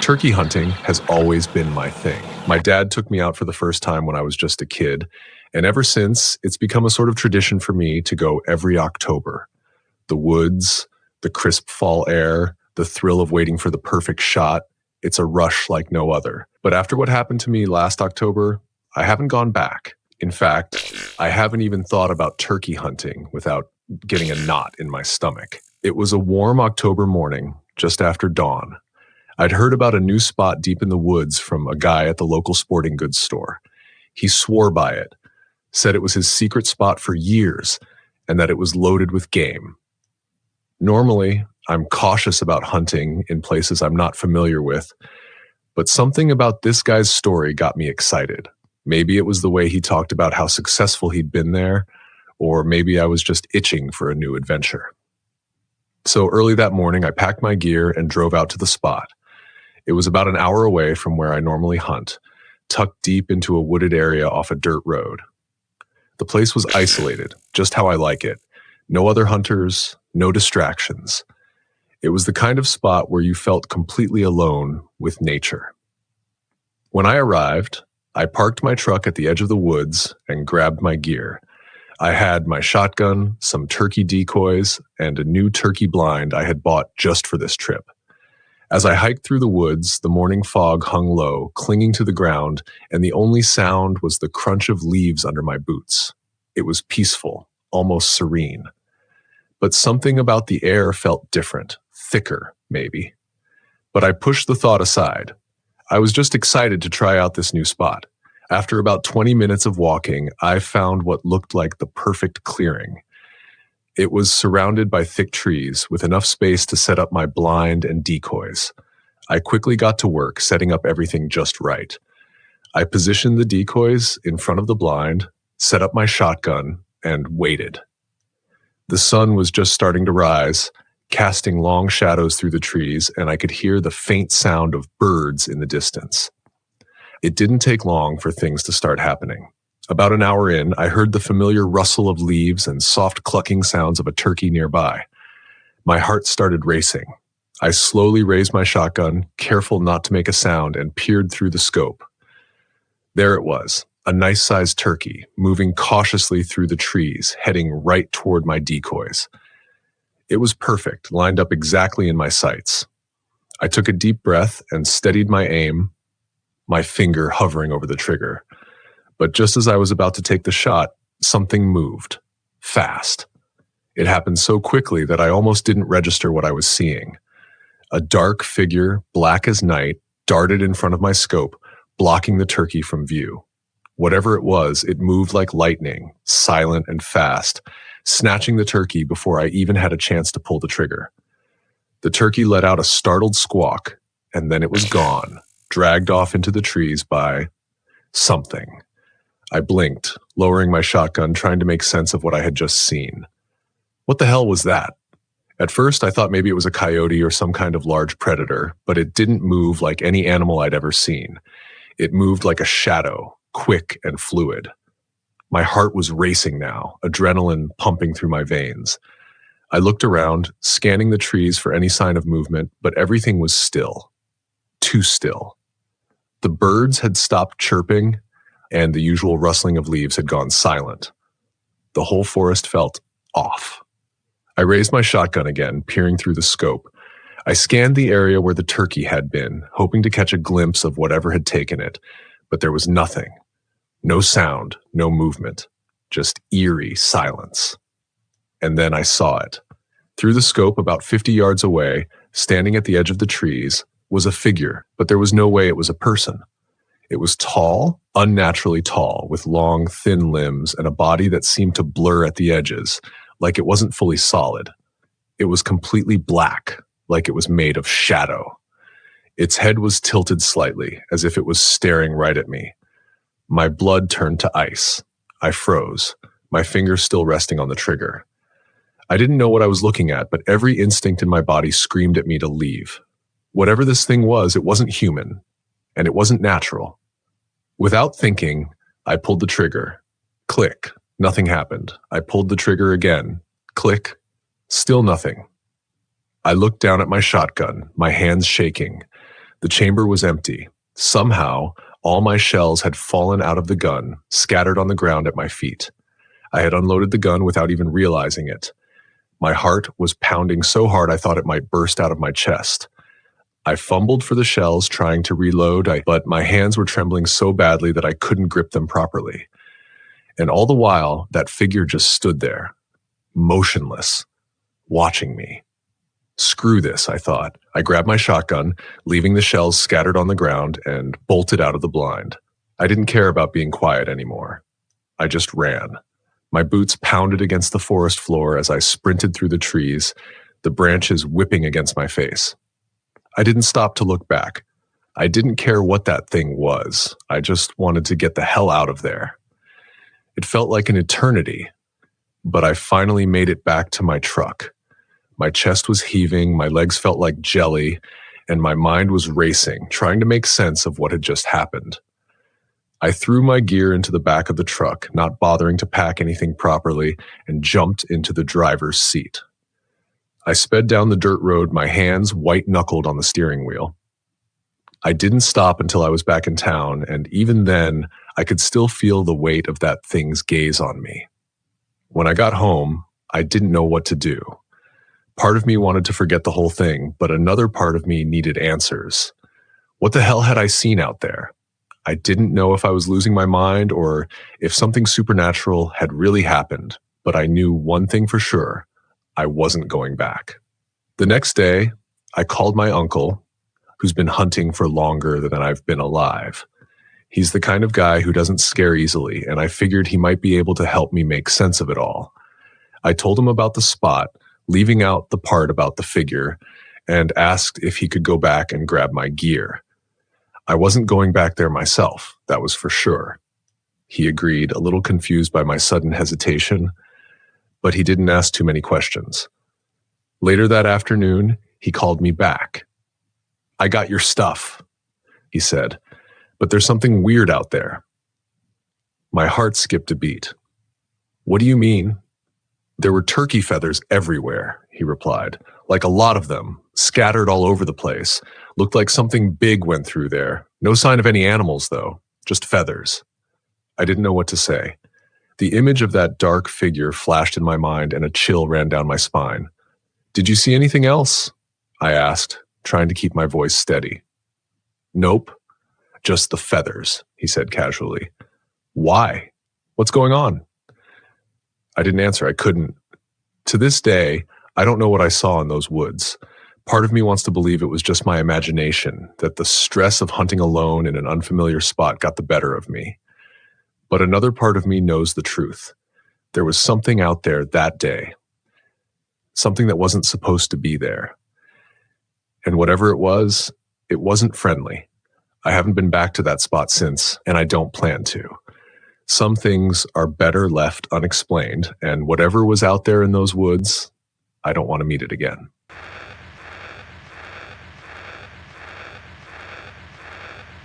Turkey hunting has always been my thing. My dad took me out for the first time when I was just a kid, and ever since, it's become a sort of tradition for me to go every October. The woods, the crisp fall air, the thrill of waiting for the perfect shot. It's a rush like no other. But after what happened to me last October, I haven't gone back. In fact, I haven't even thought about turkey hunting without getting a knot in my stomach. It was a warm October morning, just after dawn. I'd heard about a new spot deep in the woods from a guy at the local sporting goods store. He swore by it, said it was his secret spot for years, and that it was loaded with game. Normally, I'm cautious about hunting in places I'm not familiar with, but something about this guy's story got me excited. Maybe it was the way he talked about how successful he'd been there, or maybe I was just itching for a new adventure. So early that morning, I packed my gear and drove out to the spot. It was about an hour away from where I normally hunt, tucked deep into a wooded area off a dirt road. The place was isolated, just how I like it. No other hunters, no distractions. It was the kind of spot where you felt completely alone with nature. When I arrived, I parked my truck at the edge of the woods and grabbed my gear. I had my shotgun, some turkey decoys, and a new turkey blind I had bought just for this trip. As I hiked through the woods, the morning fog hung low, clinging to the ground, and the only sound was the crunch of leaves under my boots. It was peaceful, almost serene. But something about the air felt different, thicker, maybe. But I pushed the thought aside. I was just excited to try out this new spot. After about 20 minutes of walking, I found what looked like the perfect clearing. It was surrounded by thick trees, with enough space to set up my blind and decoys. I quickly got to work, setting up everything just right. I positioned the decoys in front of the blind, set up my shotgun, and waited. The sun was just starting to rise, casting long shadows through the trees, and I could hear the faint sound of birds in the distance. It didn't take long for things to start happening. About an hour in, I heard the familiar rustle of leaves and soft clucking sounds of a turkey nearby. My heart started racing. I slowly raised my shotgun, careful not to make a sound, and peered through the scope. There it was, a nice-sized turkey, moving cautiously through the trees, heading right toward my decoys. It was perfect, lined up exactly in my sights. I took a deep breath and steadied my aim, my finger hovering over the trigger. But just as I was about to take the shot, something moved. Fast. It happened so quickly that I almost didn't register what I was seeing. A dark figure, black as night, darted in front of my scope, blocking the turkey from view. Whatever it was, it moved like lightning, silent and fast, snatching the turkey before I even had a chance to pull the trigger. The turkey let out a startled squawk, and then it was gone, dragged off into the trees by something. I blinked, lowering my shotgun, trying to make sense of what I had just seen. What the hell was that? At first, I thought maybe it was a coyote or some kind of large predator, but it didn't move like any animal I'd ever seen. It moved like a shadow, quick and fluid. My heart was racing now, adrenaline pumping through my veins. I looked around, scanning the trees for any sign of movement, but everything was still. Too still. The birds had stopped chirping, and the usual rustling of leaves had gone silent. The whole forest felt off. I raised my shotgun again, peering through the scope. I scanned the area where the turkey had been, hoping to catch a glimpse of whatever had taken it, but there was nothing. No sound, no movement, just eerie silence. And then I saw it. Through the scope, about 50 yards away, standing at the edge of the trees, was a figure, but there was no way it was a person. It was tall, unnaturally tall, with long, thin limbs and a body that seemed to blur at the edges, like it wasn't fully solid. It was completely black, like it was made of shadow. Its head was tilted slightly, as if it was staring right at me. My blood turned to ice. I froze, my finger still resting on the trigger. I didn't know what I was looking at, but every instinct in my body screamed at me to leave. Whatever this thing was, it wasn't human. And it wasn't natural. Without thinking, I pulled the trigger. Click. Nothing happened. I pulled the trigger again. Click. Still nothing. I looked down at my shotgun, my hands shaking. The chamber was empty. Somehow, all my shells had fallen out of the gun, scattered on the ground at my feet. I had unloaded the gun without even realizing it. My heart was pounding so hard I thought it might burst out of my chest. I fumbled for the shells, trying to reload, but my hands were trembling so badly that I couldn't grip them properly. And all the while, that figure just stood there, motionless, watching me. Screw this, I thought. I grabbed my shotgun, leaving the shells scattered on the ground, and bolted out of the blind. I didn't care about being quiet anymore. I just ran. My boots pounded against the forest floor as I sprinted through the trees, the branches whipping against my face. I didn't stop to look back. I didn't care what that thing was. I just wanted to get the hell out of there. It felt like an eternity, but I finally made it back to my truck. My chest was heaving, my legs felt like jelly, and my mind was racing, trying to make sense of what had just happened. I threw my gear into the back of the truck, not bothering to pack anything properly, and jumped into the driver's seat. I sped down the dirt road, my hands white-knuckled on the steering wheel. I didn't stop until I was back in town, and even then, I could still feel the weight of that thing's gaze on me. When I got home, I didn't know what to do. Part of me wanted to forget the whole thing, but another part of me needed answers. What the hell had I seen out there? I didn't know if I was losing my mind or if something supernatural had really happened, but I knew one thing for sure. I wasn't going back. The next day, I called my uncle, who's been hunting for longer than I've been alive. He's the kind of guy who doesn't scare easily, and I figured he might be able to help me make sense of it all. I told him about the spot, leaving out the part about the figure, and asked if he could go back and grab my gear. I wasn't going back there myself, that was for sure. He agreed, a little confused by my sudden hesitation, but he didn't ask too many questions. Later that afternoon, he called me back. "I got your stuff," he said, "but there's something weird out there." My heart skipped a beat. "What do you mean?" "There were turkey feathers everywhere," he replied. "Like a lot of them, scattered all over the place. Looked like something big went through there. No sign of any animals, though. Just feathers." I didn't know what to say. The image of that dark figure flashed in my mind and a chill ran down my spine. "Did you see anything else?" I asked, trying to keep my voice steady. "Nope. Just the feathers," he said casually. "Why? What's going on?" I didn't answer. I couldn't. To this day, I don't know what I saw in those woods. Part of me wants to believe it was just my imagination, that the stress of hunting alone in an unfamiliar spot got the better of me. But another part of me knows the truth. There was something out there that day. Something that wasn't supposed to be there. And whatever it wasn't friendly. I haven't been back to that spot since, and I don't plan to. Some things are better left unexplained, and whatever was out there in those woods, I don't want to meet it again.